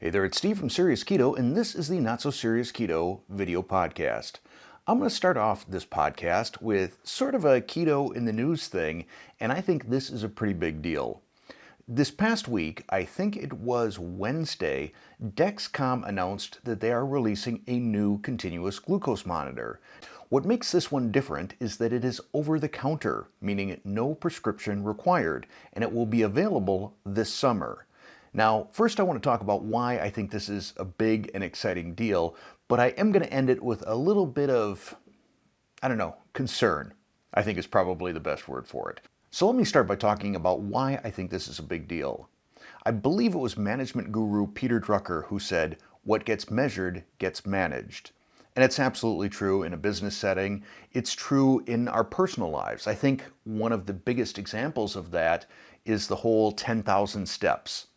Hey there, it's Steve from Serious Keto, and this is the Not So Serious Keto video podcast. I'm going to start off this podcast with sort of a keto in the news thing, and I think this is a pretty big deal. This past week, I think it was Wednesday, Dexcom announced that they are releasing a new continuous glucose monitor. What makes this one different is that it is over the counter, meaning no prescription required, and it will be available this summer. Now, first I want to talk about why I think this is a big and exciting deal, but I am going to end it with a little bit of, concern, I think is probably the best word for it. So let me start by talking about why I think this is a big deal. I believe it was management guru Peter Drucker who said, "What gets measured gets managed." And it's absolutely true in a business setting. It's true in our personal lives. I think one of the biggest examples of that is the whole 10,000 steps.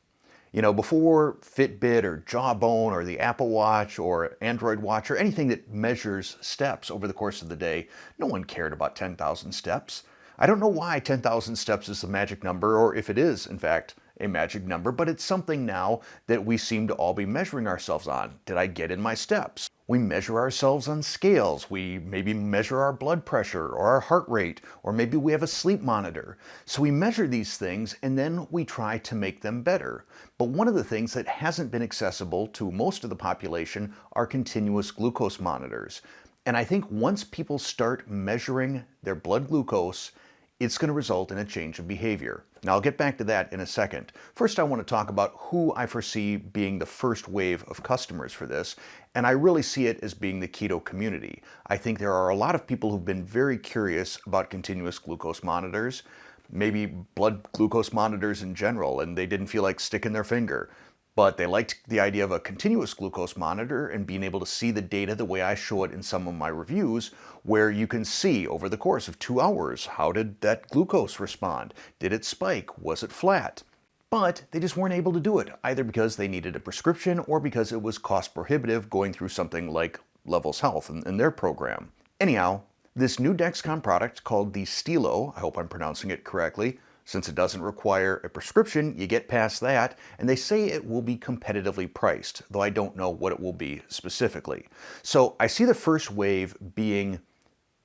You know, before Fitbit or Jawbone or the Apple Watch or Android Watch or anything that measures steps over the course of the day, no one cared about 10,000 steps. I don't know why 10,000 steps is the magic number, or if it is, in fact, a magic number, but it's something now that we seem to all be measuring ourselves on. Did I get in my steps? We measure ourselves on scales. We maybe measure our blood pressure or our heart rate, or maybe we have a sleep monitor. So we measure these things and then we try to make them better. But one of the things that hasn't been accessible to most of the population are continuous glucose monitors. And I think once people start measuring their blood glucose, it's going to result in a change of behavior. Now, I'll get back to that in a second. First, I want to talk about who I foresee being the first wave of customers for this, and I really see it as being the keto community. I think there are a lot of people who've been very curious about continuous glucose monitors, maybe blood glucose monitors in general, and they didn't feel like sticking their finger. But they liked the idea of a continuous glucose monitor and being able to see the data the way I show it in some of my reviews, where you can see over the course of 2 hours, how did that glucose respond? Did it spike? Was it flat? But they just weren't able to do it, either because they needed a prescription or because it was cost prohibitive going through something like Levels Health and their program. Anyhow, this new Dexcom product called the Stelo, I hope I'm pronouncing it correctly, since it doesn't require a prescription, you get past that, and they say it will be competitively priced, though I don't know what it will be specifically. So I see the first wave being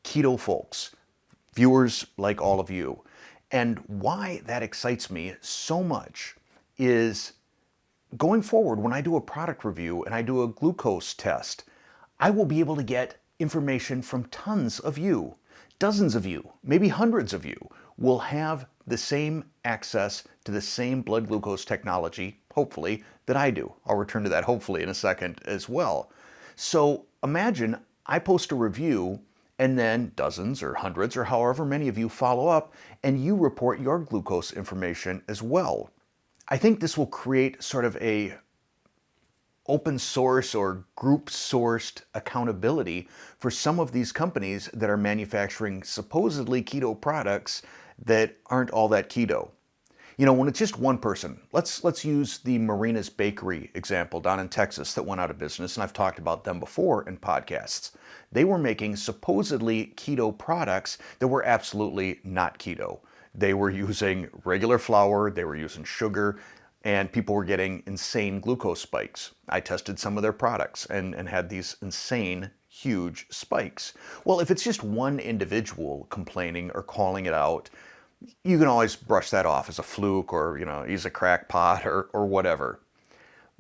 keto folks, viewers like all of you. And why that excites me so much is going forward, when I do a product review and I do a glucose test, I will be able to get information from tons of you. Dozens of you, maybe hundreds of you, will have the same access to the same blood glucose technology, hopefully, that I do. I'll return to that hopefully in a second as well. So imagine I post a review and then dozens or hundreds or however many of you follow up and you report your glucose information as well. I think this will create sort of a open source or group sourced accountability for some of these companies that are manufacturing supposedly keto products that aren't all that keto. You know, when it's just one person, let's use the Marina's Bakery example down in Texas that went out of business, and I've talked about them before in podcasts. They were making supposedly keto products that were absolutely not keto. They were using regular flour, they were using sugar, and people were getting insane glucose spikes. I tested some of their products and had these insane, huge spikes. Well, if it's just one individual complaining or calling it out, you can always brush that off as a fluke or, he's a crackpot or whatever.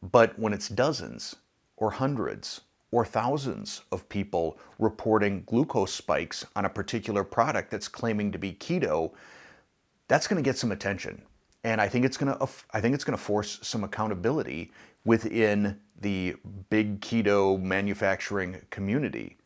But when it's dozens or hundreds or thousands of people reporting glucose spikes on a particular product that's claiming to be keto, that's going to get some attention. And I think it's going to force some accountability within the big keto manufacturing community.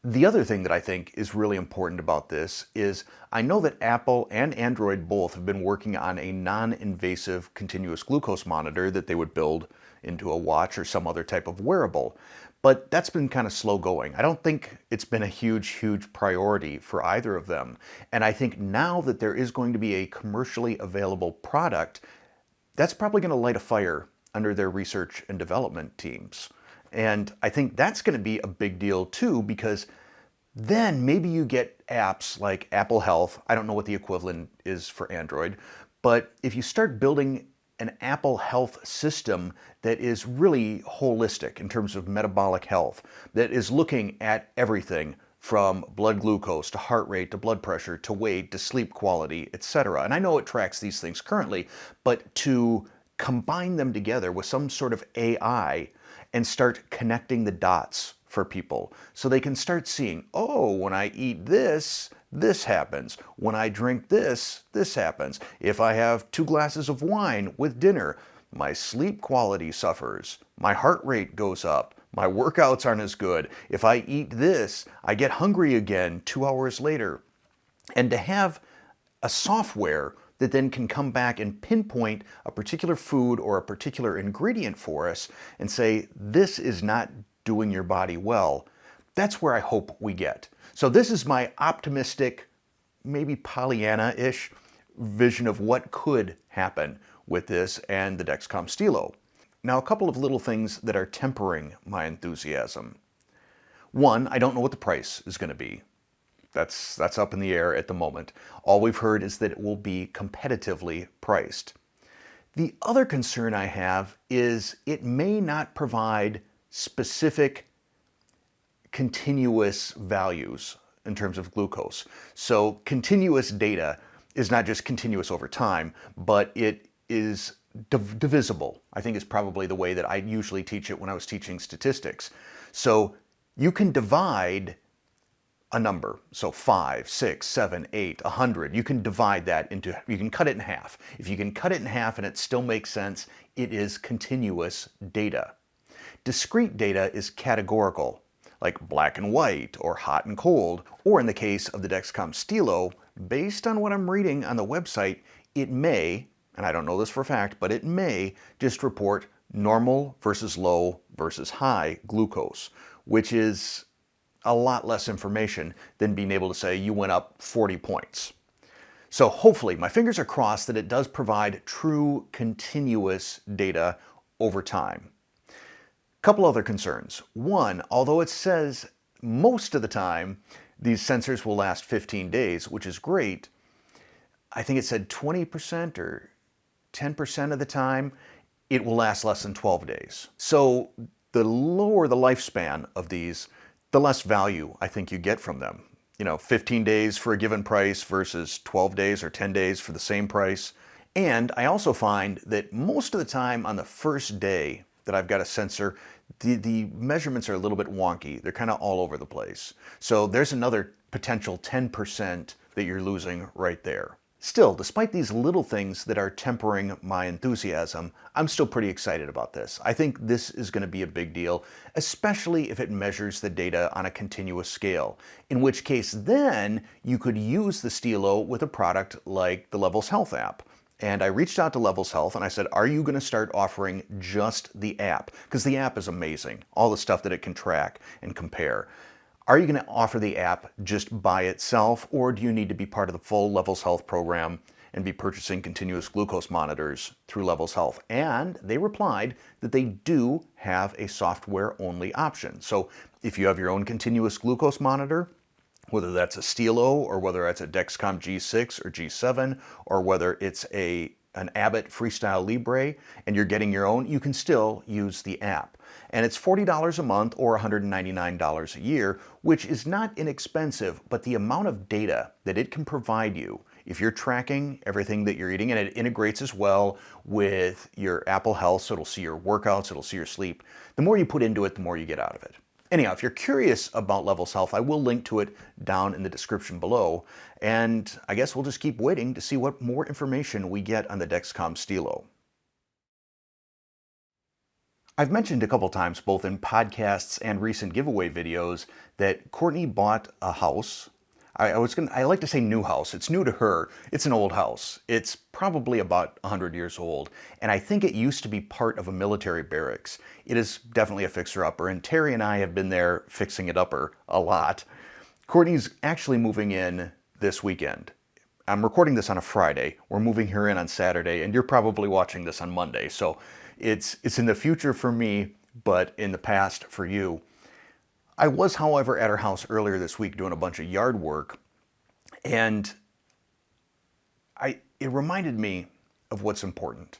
The other thing that I think is really important about this is I know that Apple and Android both have been working on a non-invasive continuous glucose monitor that they would build into a watch or some other type of wearable. But that's been kind of slow going. I don't think it's been a huge priority for either of them. And I think now that there is going to be a commercially available product, that's probably going to light a fire under their research and development teams. And I think that's going to be a big deal too, because then maybe you get apps like Apple Health. I don't know what the equivalent is for Android, but if you start building an Apple Health system that is really holistic in terms of metabolic health, that is looking at everything from blood glucose to heart rate to blood pressure to weight to sleep quality, etc. And I know it tracks these things currently, but to combine them together with some sort of AI and start connecting the dots for people so they can start seeing, oh, when I eat this, this happens. When I drink this, this happens. If I have 2 glasses of wine with dinner, my sleep quality suffers. My heart rate goes up. My workouts aren't as good. If I eat this, I get hungry again 2 hours later. And to have a software that then can come back and pinpoint a particular food or a particular ingredient for us and say, this is not doing your body well, that's where I hope we get. So this is my optimistic, maybe Pollyanna-ish vision of what could happen with this and the Dexcom Stelo. Now, a couple of little things that are tempering my enthusiasm. One, I don't know what the price is going to be. That's up in the air at the moment. All we've heard is that it will be competitively priced. The other concern I have is it may not provide specific continuous values in terms of glucose. So continuous data is not just continuous over time, but it is divisible, I think is probably the way that I usually teach it when I was teaching statistics. So you can divide a number, so 5, 6, 7, 8, 100, you can divide that into, you can cut it in half. If you can cut it in half and it still makes sense, it is continuous data. Discrete data is categorical, like black and white or hot and cold, or in the case of the Dexcom Stelo, based on what I'm reading on the website, it may, and I don't know this for a fact, but it may just report normal versus low versus high glucose, which is a lot less information than being able to say you went up 40 points. So hopefully, my fingers are crossed that it does provide true continuous data over time. Couple other concerns. One, although it says most of the time these sensors will last 15 days, which is great, I think it said 20% or 10% of the time it will last less than 12 days. So the lower the lifespan of these, the less value I think you get from them. 15 days for a given price versus 12 days or 10 days for the same price. And I also find that most of the time on the first day that I've got a sensor, the measurements are a little bit wonky. They're kind of all over the place. So there's another potential 10% that you're losing right there. Still, despite these little things that are tempering my enthusiasm, I'm still pretty excited about this. I think this is going to be a big deal, especially if it measures the data on a continuous scale, in which case then you could use the Stelo with a product like the Levels Health app. And I reached out to Levels Health and I said, are you going to start offering just the app? Because the app is amazing, all the stuff that it can track and compare. Are you going to offer the app just by itself, or do you need to be part of the full Levels Health program and be purchasing continuous glucose monitors through Levels Health? And they replied that they do have a software-only option. So if you have your own continuous glucose monitor, whether that's a Stelo or whether that's a Dexcom G6 or G7, or whether it's an Abbott Freestyle Libre and you're getting your own, you can still use the app. And it's $40 a month or $199 a year, which is not inexpensive, but the amount of data that it can provide you if you're tracking everything that you're eating, and it integrates as well with your Apple Health, so it'll see your workouts, it'll see your sleep. The more you put into it, the more you get out of it. Anyhow, if you're curious about Levels Health, I will link to it down in the description below. And I guess we'll just keep waiting to see what more information we get on the Dexcom Stelo. I've mentioned a couple times, both in podcasts and recent giveaway videos, that Courtney bought a house. I like to say new house. It's new to her. It's an old house. It's probably about 100 years old. And I think it used to be part of a military barracks. It is definitely a fixer-upper, and Terry and I have been there fixing it upper a lot. Courtney's actually moving in this weekend. I'm recording this on a Friday. We're moving her in on Saturday, and you're probably watching this on Monday. So it's in the future for me, but in the past for you. I was, however, at her house earlier this week doing a bunch of yard work, and it reminded me of what's important.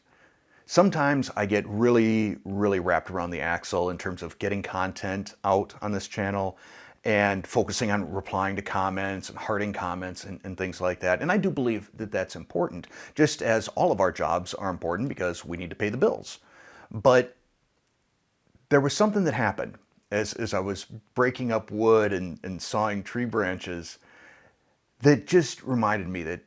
Sometimes I get really, really wrapped around the axle in terms of getting content out on this channel and focusing on replying to comments and hearting comments and things like that. And I do believe that that's important, just as all of our jobs are important because we need to pay the bills. But there was something that happened as I was breaking up wood and sawing tree branches that just reminded me that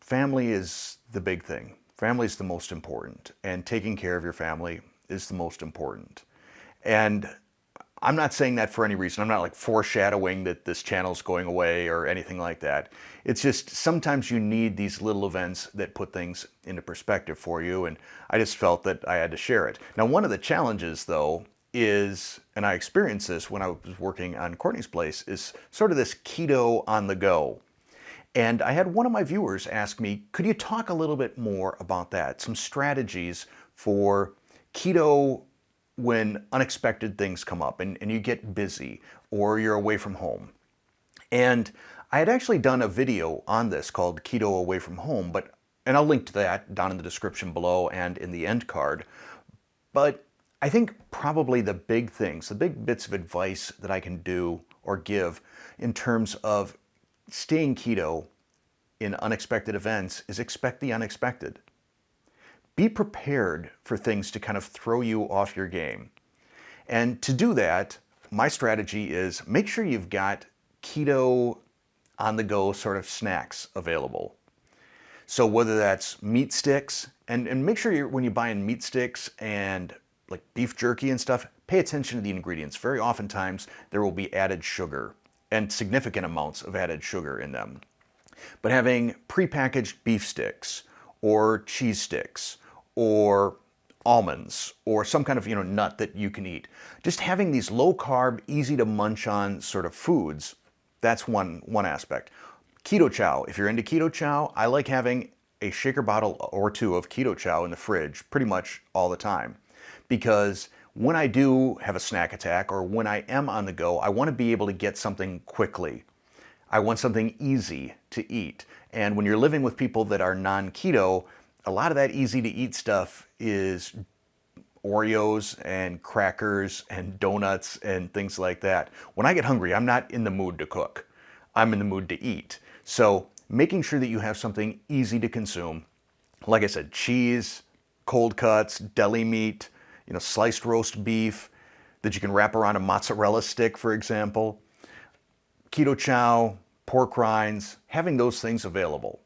family is the big thing. Family is the most important, and taking care of your family is the most important. And I'm not saying that for any reason. I'm not like foreshadowing that this channel's going away or anything like that. It's just sometimes you need these little events that put things into perspective for you, and I just felt that I had to share it. Now, one of the challenges, though, is, and I experienced this when I was working on Courtney's place, is sort of this keto on the go. And I had one of my viewers ask me, could you talk a little bit more about that? Some strategies for keto when unexpected things come up and you get busy or you're away from home. And I had actually done a video on this called Keto Away from Home, and I'll link to that down in the description below and in the end card. But I think probably the big things, the big bits of advice that I can do or give in terms of staying keto in unexpected events is expect the unexpected. Be prepared for things to kind of throw you off your game. And to do that, my strategy is make sure you've got keto on the go sort of snacks available. So whether that's meat sticks, and make sure when you buy in meat sticks and like beef jerky and stuff, pay attention to the ingredients. Very oftentimes there will be added sugar and significant amounts of added sugar in them. But having prepackaged beef sticks or cheese sticks or almonds or some kind of nut that you can eat, just having these low carb, easy to munch on sort of foods, that's one aspect. Keto chow, if you're into keto chow, I like having a shaker bottle or two of keto chow in the fridge pretty much all the time, because when I do have a snack attack or when I am on the go, I want to be able to get something quickly. I want something easy to eat. And when you're living with people that are non-keto, a lot of that easy to eat stuff is Oreos and crackers and donuts and things like that. When I get hungry, I'm not in the mood to cook. I'm in the mood to eat. So making sure that you have something easy to consume, like I said, cheese, cold cuts, deli meat, sliced roast beef that you can wrap around a mozzarella stick, for example. Keto chow, pork rinds, having those things available.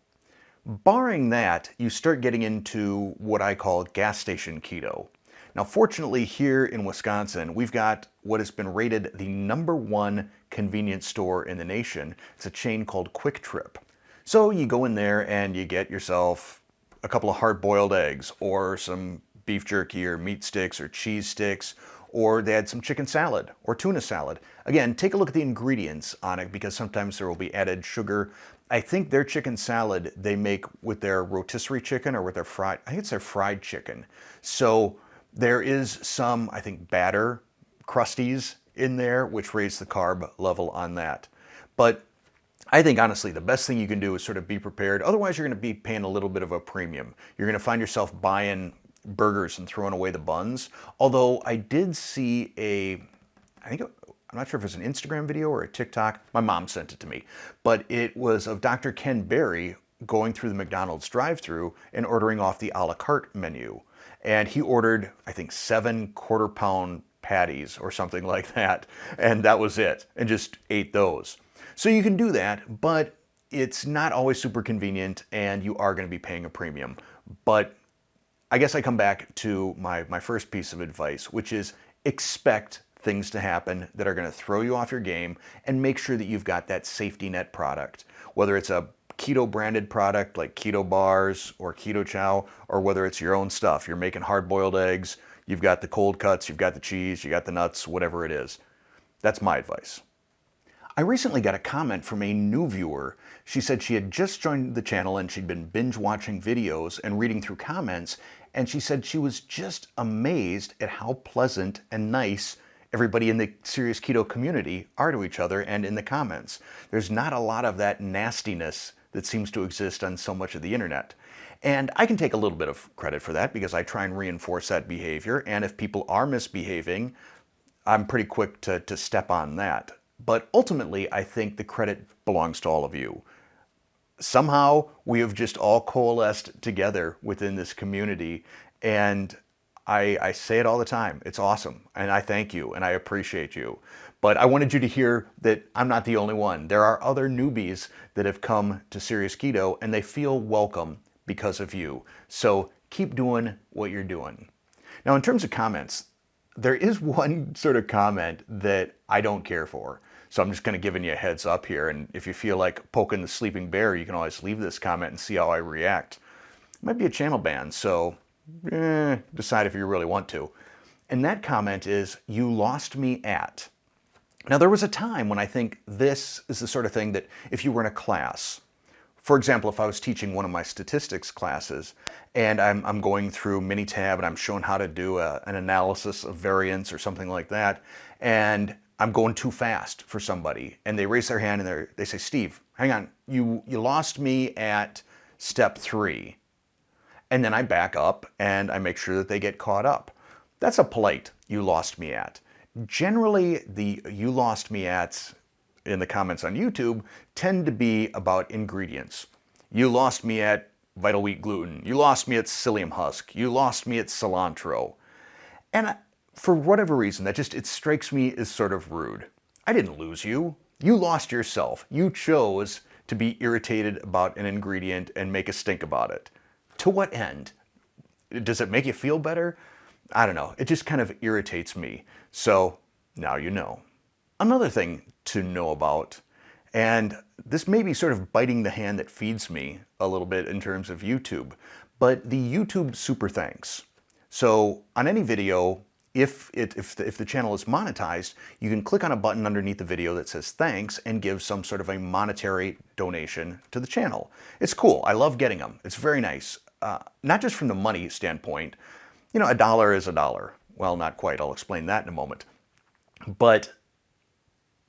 Barring that, you start getting into what I call gas station keto. Now, fortunately, here in Wisconsin, we've got what has been rated the #1 convenience store in the nation. It's a chain called Quick Trip. So you go in there and you get yourself a couple of hard-boiled eggs or some beef jerky or meat sticks or cheese sticks, or they had some chicken salad or tuna salad. Again, take a look at the ingredients on it because sometimes there will be added sugar. I think their chicken salad they make with their rotisserie chicken or with their I think it's their fried chicken. So there is some, I think, batter crusties in there, which raise the carb level on that. But I think, honestly, the best thing you can do is sort of be prepared. Otherwise, you're going to be paying a little bit of a premium. You're going to find yourself buying burgers and throwing away the buns. Although I did see I'm not sure if it was an Instagram video or a TikTok. My mom sent it to me. But it was of Dr. Ken Berry going through the McDonald's drive-thru and ordering off the a la carte menu. And he ordered, I think, 7 quarter-pound patties or something like that. And that was it. And just ate those. So you can do that, but it's not always super convenient and you are going to be paying a premium. But I guess I come back to my first piece of advice, which is expect things to happen that are going to throw you off your game and make sure that you've got that safety net product, whether it's a keto branded product like keto bars or keto chow, or whether it's your own stuff. You're making hard-boiled eggs, you've got the cold cuts, you've got the cheese, you got the nuts, whatever it is. That's my advice. I recently got a comment from a new viewer. She said she had just joined the channel and she'd been binge watching videos and reading through comments, and she said she was just amazed at how pleasant and nice everybody in the Serious Keto community are to each other and in the comments. There's not a lot of that nastiness that seems to exist on so much of the internet. And I can take a little bit of credit for that because I try and reinforce that behavior. And if people are misbehaving, I'm pretty quick to step on that. But ultimately, I think the credit belongs to all of you. Somehow, we have just all coalesced together within this community. And I say it all the time. It's awesome. And I thank you and I appreciate you. But I wanted you to hear that I'm not the only one. There are other newbies that have come to Serious Keto and they feel welcome because of you. So keep doing what you're doing. Now, in terms of comments, there is one sort of comment that I don't care for. So I'm just kind of giving you a heads up here. And if you feel like poking the sleeping bear, you can always leave this comment and see how I react. It might be a channel ban, so decide if you really want to. And that comment is, "You lost me at." Now, there was a time when I think this is the sort of thing that if you were in a class, for example, if I was teaching one of my statistics classes and I'm going through Minitab and I'm showing how to do an analysis of variance or something like that, and I'm going too fast for somebody and they raise their hand and they say, "Steve, hang on, you lost me at step 3. And then I back up and I make sure that they get caught up. That's a polite "you lost me at." Generally, the "you lost me at" in the comments on YouTube tend to be about ingredients. "You lost me at vital wheat gluten." "You lost me at psyllium husk." "You lost me at cilantro." And for whatever reason, it strikes me as sort of rude. I didn't lose you. You lost yourself. You chose to be irritated about an ingredient and make a stink about it. To what end? Does it make you feel better? I don't know. It just kind of irritates me. So now you know. Another thing to know about, and this may be sort of biting the hand that feeds me a little bit in terms of YouTube, but the YouTube SuperThanks. So on any video, if the channel is monetized, you can click on a button underneath the video that says thanks and give some sort of a monetary donation to the channel. It's cool. I love getting them. It's very nice. Not just from the money standpoint. You know, $1 is $1. Well, not quite. I'll explain that in a moment. But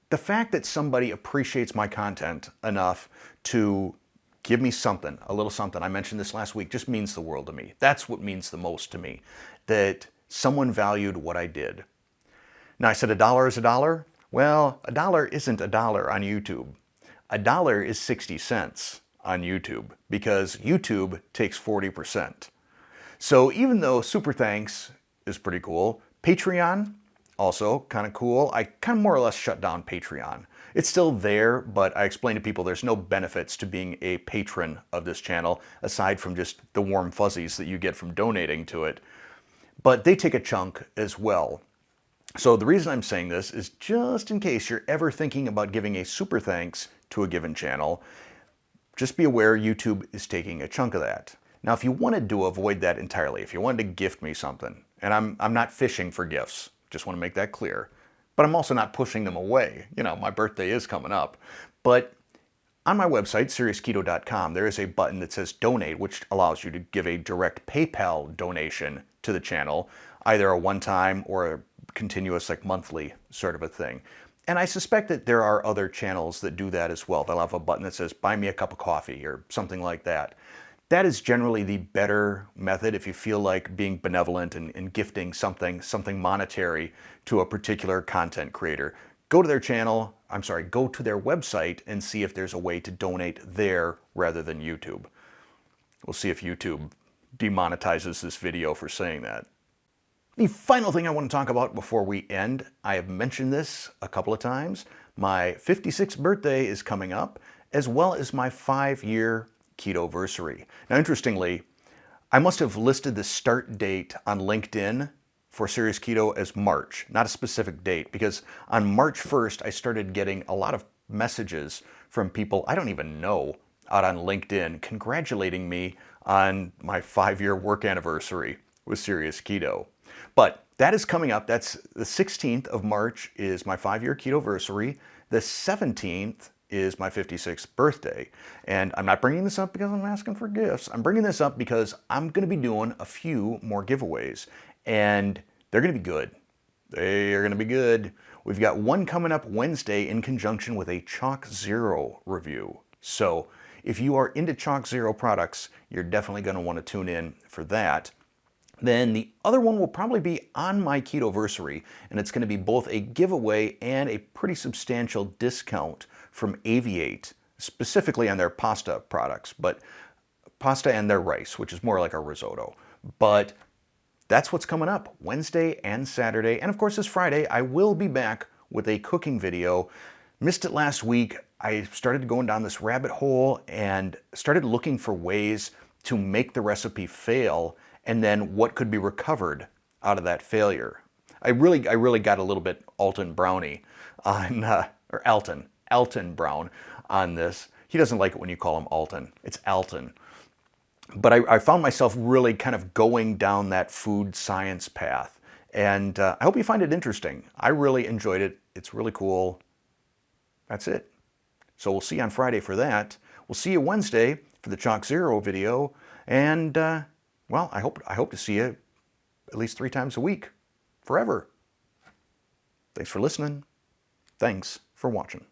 the fact that somebody appreciates my content enough to give me something, a little something, I mentioned this last week, just means the world to me. That's what means the most to me, that someone valued what I did. Now, I said $1 is $1. Well, $1 isn't $1 on YouTube. $1 is 60 cents on YouTube because YouTube takes 40%. So even though SuperThanks is pretty cool, Patreon, also kind of cool. I kind of more or less shut down Patreon. It's still there, but I explain to people there's no benefits to being a patron of this channel aside from just the warm fuzzies that you get from donating to it. But they take a chunk as well. So the reason I'm saying this is just in case you're ever thinking about giving a SuperThanks to a given channel, just be aware YouTube is taking a chunk of that. Now, if you wanted to avoid that entirely, if you wanted to gift me something, and I'm not fishing for gifts, just want to make that clear, but I'm also not pushing them away. You know, my birthday is coming up. But on my website, SeriousKeto.com, there is a button that says donate, which allows you to give a direct PayPal donation to the channel, either a one-time or a continuous, like monthly sort of a thing. And I suspect that there are other channels that do that as well. They'll have a button that says buy me a cup of coffee or something like that. That is generally the better method if you feel like being benevolent and gifting something monetary to a particular content creator. Go to their channel, go to their website and see if there's a way to donate there rather than YouTube. We'll see if YouTube demonetizes this video for saying that. The final thing I want to talk about before we end, I have mentioned this a couple of times. My 56th birthday is coming up, as well as my 5-year Ketoversary. Now, interestingly, I must have listed the start date on LinkedIn for Serious Keto as March, not a specific date, because on March 1st, I started getting a lot of messages from people I don't even know out on LinkedIn congratulating me on my 5-year work anniversary with Serious Keto. But that is coming up. That's the 16th of March is my 5-year Ketoversary. The 17th is my 56th birthday. And I'm not bringing this up because I'm asking for gifts. I'm bringing this up because I'm going to be doing a few more giveaways. And they're going to be good. They are going to be good. We've got one coming up Wednesday in conjunction with a Chalk Zero review. So if you are into Chalk Zero products, you're definitely going to want to tune in for that. Then the other one will probably be on my Ketoversary, and it's going to be both a giveaway and a pretty substantial discount from Aviate, specifically on their pasta products, but pasta and their rice, which is more like a risotto. But that's what's coming up Wednesday and Saturday. And of course, this Friday, I will be back with a cooking video. Missed it last week. I started going down this rabbit hole and started looking for ways to make the recipe fail, and then what could be recovered out of that failure. I really got a little bit Alton Brownie on, or Alton Brown on this. He doesn't like it when you call him Alton. It's Alton. But I found myself really kind of going down that food science path. And I hope you find it interesting. I really enjoyed it. It's really cool. That's it. So we'll see you on Friday for that. We'll see you Wednesday for the Chalk Zero video. And, well, I hope to see you at least 3 times a week, forever. Thanks for listening. Thanks for watching.